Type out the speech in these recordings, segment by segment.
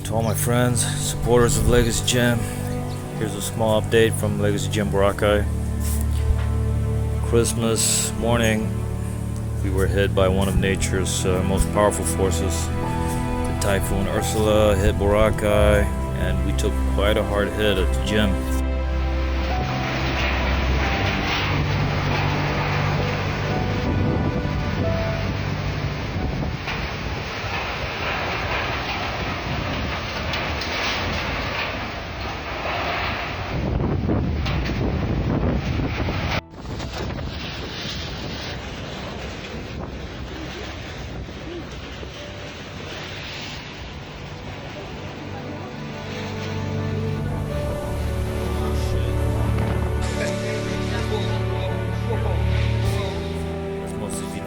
To all my friends, supporters of Legacy Gym, here's a small update from Legacy Gym Boracay. Christmas morning, we were hit by one of nature's most powerful forces. The typhoon Ursula hit Boracay, and we took quite a hard hit at the gym.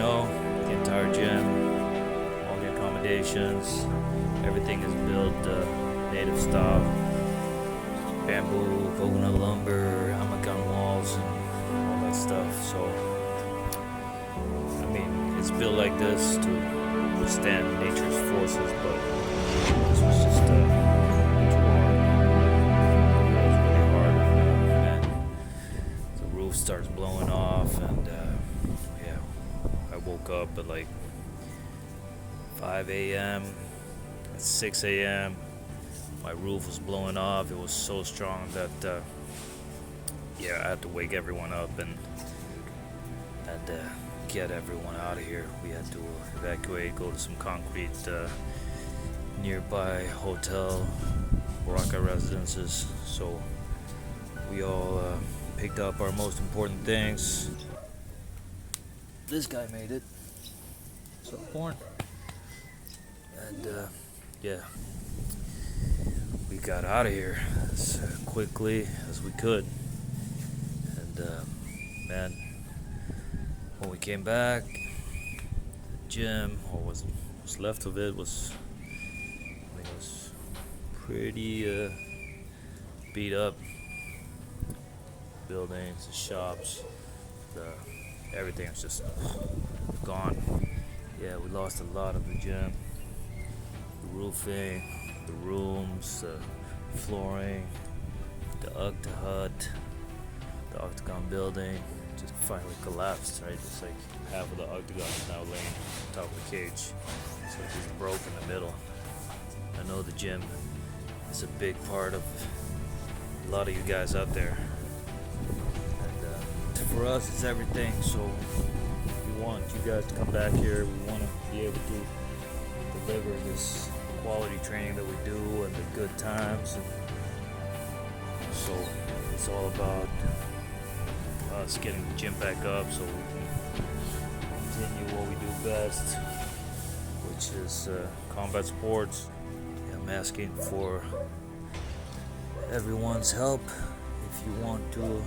The entire gym, all the accommodations, everything is built native style, bamboo, coconut lumber, hamakan walls, and all that stuff. So, I mean, it's built like this to withstand nature's forces, but this was just too hard. It was really hard, and the roof starts blowing off, and I woke up at like 5 a.m. At 6 a.m. my roof was blowing off. It was so strong that I had to wake everyone up and get everyone out of here. We had to evacuate, go to some concrete nearby hotel, Boracay residences. So we all picked up our most important things. This guy made it. So porn. And we got out of here as quickly as we could. And man, when we came back, the gym, or what's left of it, was pretty beat up. Buildings, the shops, everything was just gone. Yeah, we lost a lot of the gym, the roofing, the rooms, the flooring, the Octa hut, the octagon building just finally collapsed, right? It's like half of the octagon is now laying on top of the cage. So it's just broke in the middle. I know the gym is a big part of a lot of you guys out there. For us, it's everything. So we want you guys to come back here. We want to be able to deliver this quality training that we do and the good times. And so it's all about us getting the gym back up so we can continue what we do best, which is combat sports. I'm asking for everyone's help if you want to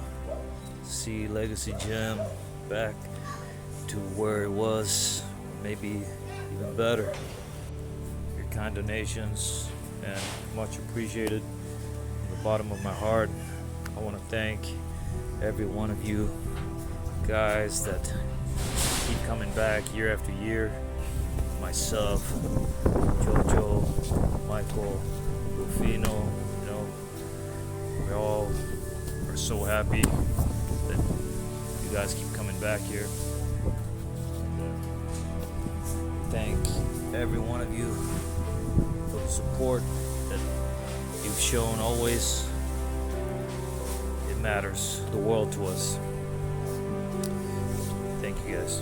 see Legacy Gym back to where it was, maybe even better. Your kind donations, and much appreciated from the bottom of my heart. I want to thank every one of you guys that keep coming back year after year. Myself, Jojo, Michael, Rufino, we all are so happy that you guys keep coming back here. Thank every one of you for the support that you've shown always. It matters the world to us. Thank you guys.